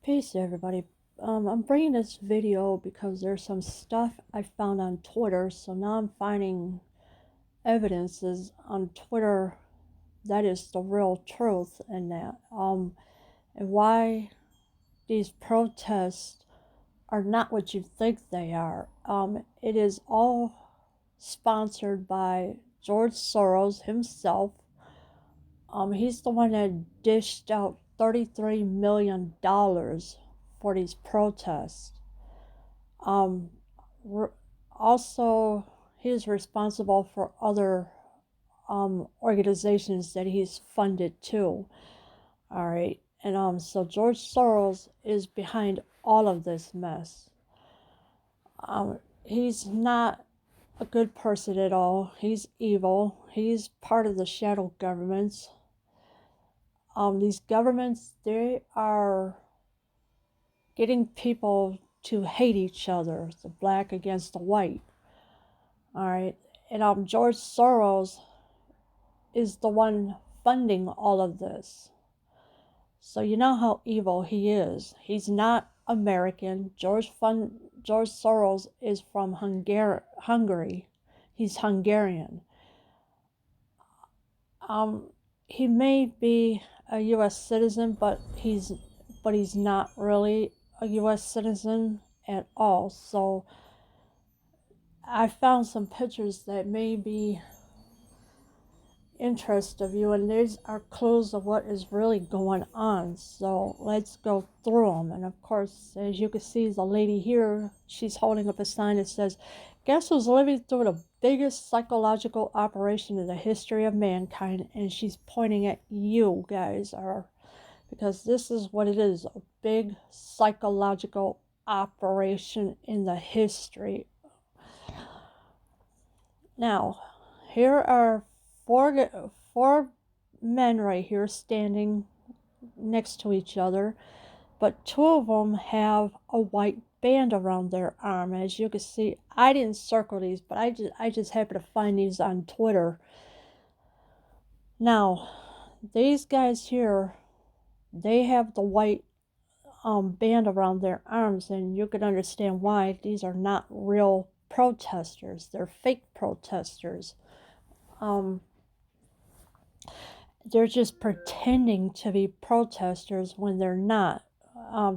Peace, everybody. I'm bringing this video because there's some stuff I found on Twitter. So now I'm finding evidences on Twitter that is the real truth in that. And why these protests are not what you think they are. It is all sponsored by George Soros himself. He's the one that dished out $33 million for these protests. Also, he's responsible for other organizations that he's funded too. All right, and so George Soros is behind all of this mess. He's not a good person at all. He's evil. He's part of the shadow governments. These governments, they are getting people to hate each other, the black against the white. All right, and George Soros is the one funding all of this. So you know how evil he is. He's not American. George Soros is from Hungary. He's Hungarian. He may be a U.S. citizen, but he's not really a U.S. citizen at all. So I found some pictures that may be interest of you, and these are clues of what is really going on. So let's go through them. And of course, as you can see, the lady here, she's holding up a sign that says, "Guess who's living through the biggest psychological operation in the history of mankind?" And she's pointing at you guys, because this is what it is, a big psychological operation in the history. Now, here are four men right here standing next to each other, but two of them have a white band around their arm. As you can see, I didn't circle these, but I just happened to find these on Twitter. Now, these guys here, they have the white band around their arms, and you can understand why. These are not real protesters. They're fake protesters. They're just pretending to be protesters when they're not.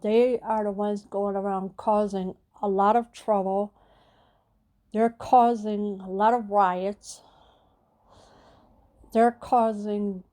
They are the ones going around causing a lot of trouble. They're causing a lot of riots. They're causing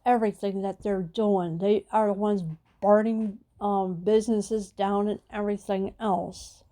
everything that they're doing. They are the ones burning businesses down and everything else.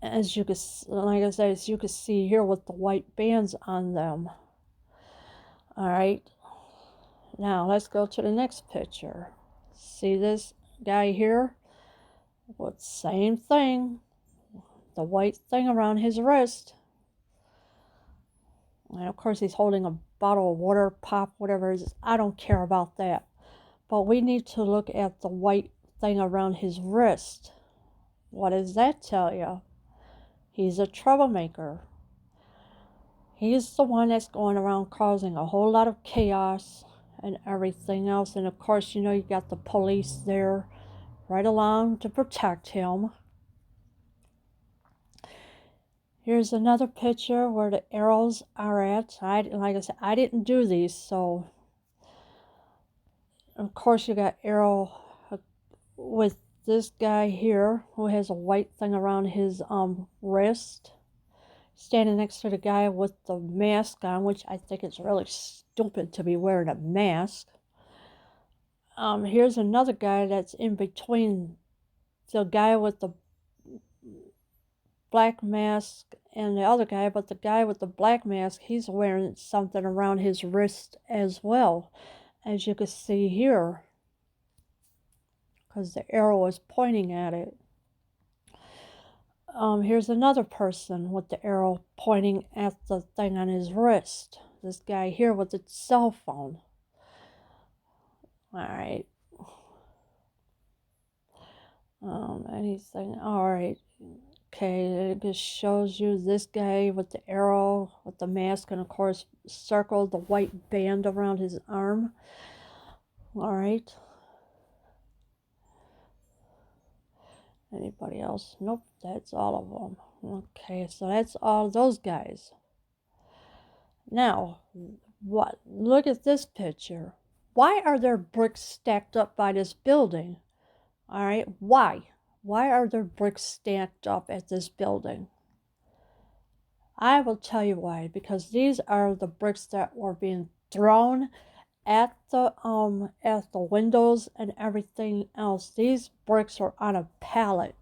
As you can, like I said, as you can see here with the white bands on them. All right. Now let's go to the next picture. See this guy here? Well, same thing. The white thing around his wrist. And of course he's holding a bottle of water, pop, whatever it is. I don't care about that. But we need to look at the white thing around his wrist. What does that tell you? He's a troublemaker. He's the one that's going around causing a whole lot of chaos and everything else. And of course, you know, you got the police there right along to protect him. Here's another picture where the arrows are at. Like I said, I didn't do these, so of course you got arrow with this guy here who has a white thing around his wrist, standing next to the guy with the mask on, which I think is really stupid to be wearing a mask. Here's another guy that's in between the guy with the black mask and the other guy, but the guy with the black mask, he's wearing something around his wrist as well, as you can see here, because the arrow is pointing at it. Here's another person with the arrow pointing at the thing on his wrist. This guy here with the cell phone. All right. Anything? All right. Okay, it just shows you this guy with the arrow, with the mask, and of course, circle the white band around his arm. All right. Anybody else? Nope, that's all of them. Okay, so that's all those guys. Now, what? Look at this picture. Why are there bricks stacked up by this building? All right, why? Why are there bricks stacked up at this building? I will tell you why. Because these are the bricks that were being thrown at the windows and everything else. These bricks are on a pallet,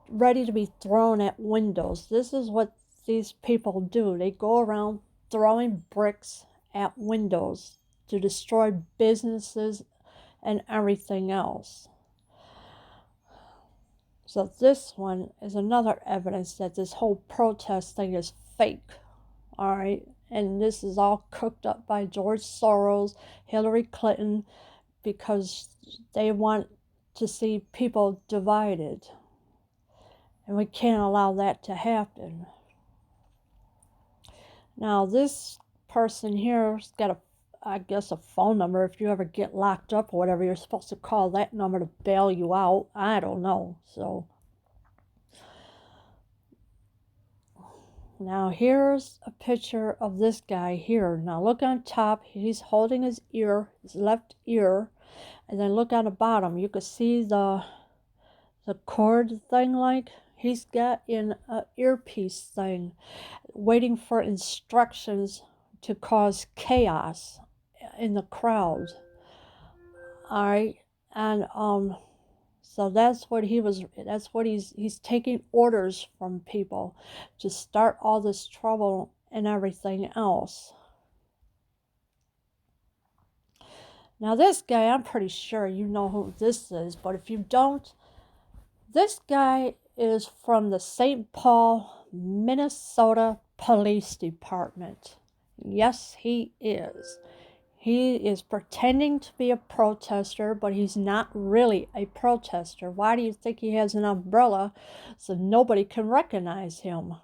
ready to be thrown at windows. This is what these people do. They go around throwing bricks at windows to destroy businesses and everything else. So this one is another evidence that this whole protest thing is fake. All right, and this is all cooked up by George Soros, Hillary Clinton, because they want to see people divided. And we can't allow that to happen. Now, this person here's got I guess a phone number. If you ever get locked up or whatever, you're supposed to call that number to bail you out. I don't know. So now here's a picture of this guy here. Now look on top. He's holding his ear, his left ear. And then look on the bottom. You can see the cord thing, like he's got in an earpiece thing, waiting for instructions to cause chaos in the crowd. All right, and so that's what he's taking orders from people to start all this trouble and everything else. Now this guy, I'm pretty sure you know who this is, but if you don't, this guy is from the St. Paul, Minnesota Police Department. Yes, he is. He is pretending to be a protester, but he's not really a protester. Why do you think he has an umbrella so nobody can recognize him?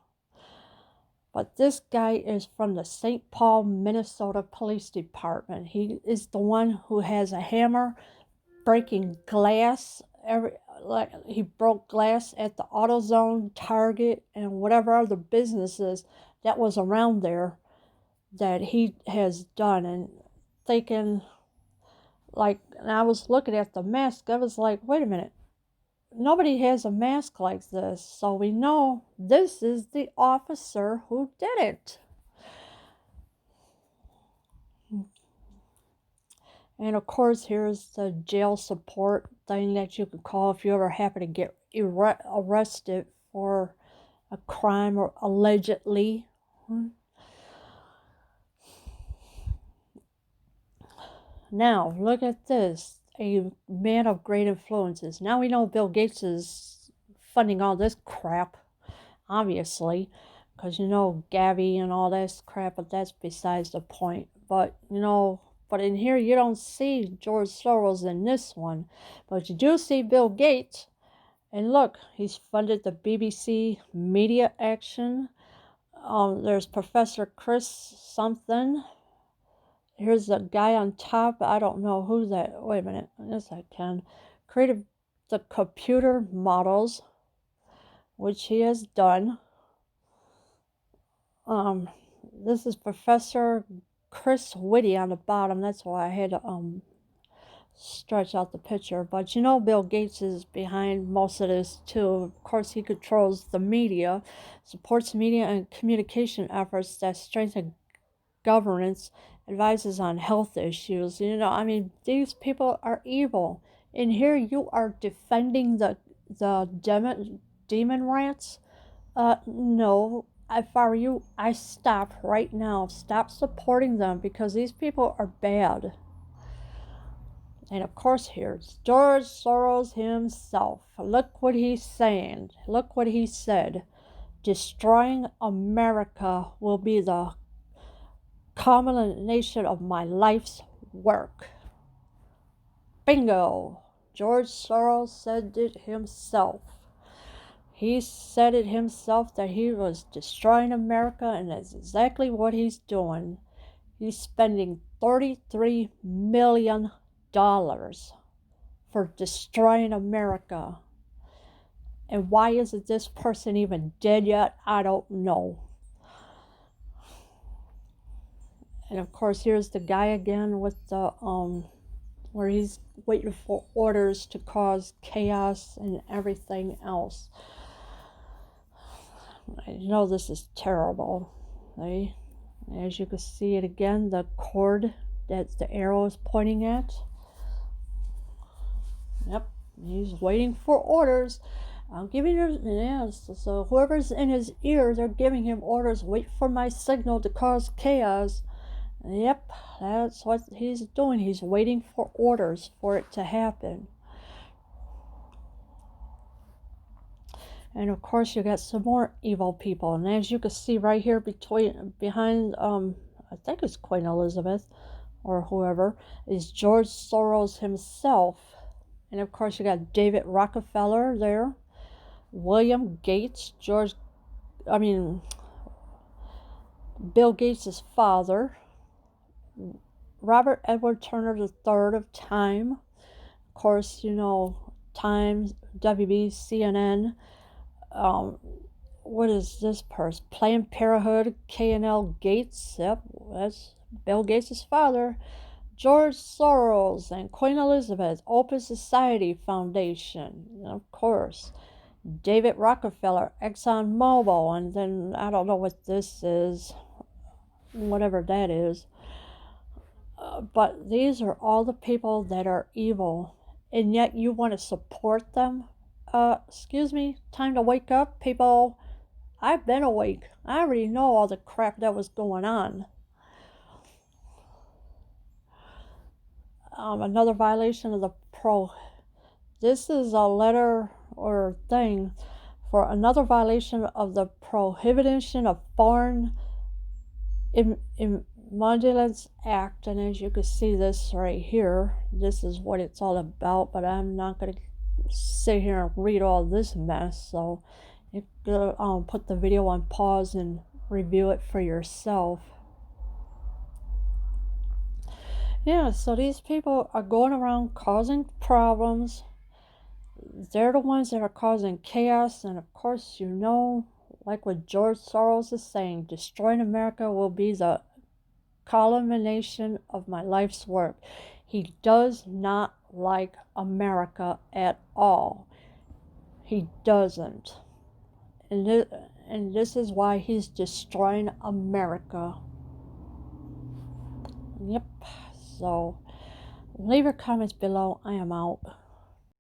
But this guy is from the St. Paul, Minnesota Police Department. He is the one who has a hammer breaking glass. He broke glass at the AutoZone, Target, and whatever other businesses that was around there that he has done. And thinking, and I was looking at the mask, I was like, wait a minute, nobody has a mask like this, so we know this is the officer who did it. And of course, here's the jail support thing that you can call if you ever happen to get arrested for a crime or allegedly. Now, look at this. A man of great influences. Now we know Bill Gates is funding all this crap, obviously, because Gavi and all this crap, but that's besides the point. But but in here you don't see George Soros in this one, but you do see Bill Gates. And look, he's funded the BBC Media Action. There's Professor Chris something. Here's the guy on top. I don't know who that. Wait a minute. Yes, I can. Created the computer models, which he has done. This is Professor Chris Whitty on the bottom. That's why I had to stretch out the picture. But Bill Gates is behind most of this too. Of course, he controls the media, supports media and communication efforts that strengthen governance, advises on health issues. These people are evil. And here you are defending the demon rats. No, if I were you, I stop right now. Stop supporting them because these people are bad. And of course, here's George Soros himself. Look what he's saying. Look what he said. Destroying America will be the culmination of my life's work. Bingo! George Soros said it himself. He said it himself that he was destroying America, and that's exactly what he's doing. He's spending $33 million for destroying America. And why isn't this person even dead yet? I don't know. And of course, here's the guy again with the where he's waiting for orders to cause chaos and everything else. I know this is terrible. Right? As you can see it again, the cord that the arrow is pointing at. Yep, he's waiting for orders. I'm giving him, yes, so whoever's in his ear, they're giving him orders. Wait for my signal to cause chaos. Yep, that's what he's doing. He's waiting for orders for it to happen. And of course, you got some more evil people. And as you can see right here behind, I think it's Queen Elizabeth or whoever, is George Soros himself. And of course, you got David Rockefeller there, William Gates, Bill Gates' father, Robert Edward Turner III of Time. Of course, you know, Times, WB, CNN. What is this person? Planned Parenthood, K&L Gates. Yep, that's Bill Gates' father. George Soros and Queen Elizabeth, Open Society Foundation, of course. David Rockefeller, ExxonMobil, and then I don't know what this is, whatever that is. But these are all the people that are evil, and yet you want to support them? Excuse me, time to wake up, people. I've been awake. I already know all the crap that was going on. Another violation of the This is a letter or thing for another violation of the Prohibition of Foreign Emoluments Act. And as you can see this right here, this is what it's all about, but I'm not going to sit here and read all this mess, so you can put the video on pause and review it for yourself. Yeah, so these people are going around causing problems. They're the ones that are causing chaos, and of course, you know, like what George Soros is saying, destroying America will be the culmination of my life's work. He does not like America at all. He doesn't. And this is why he's destroying America. Yep. So leave your comments below. I am out.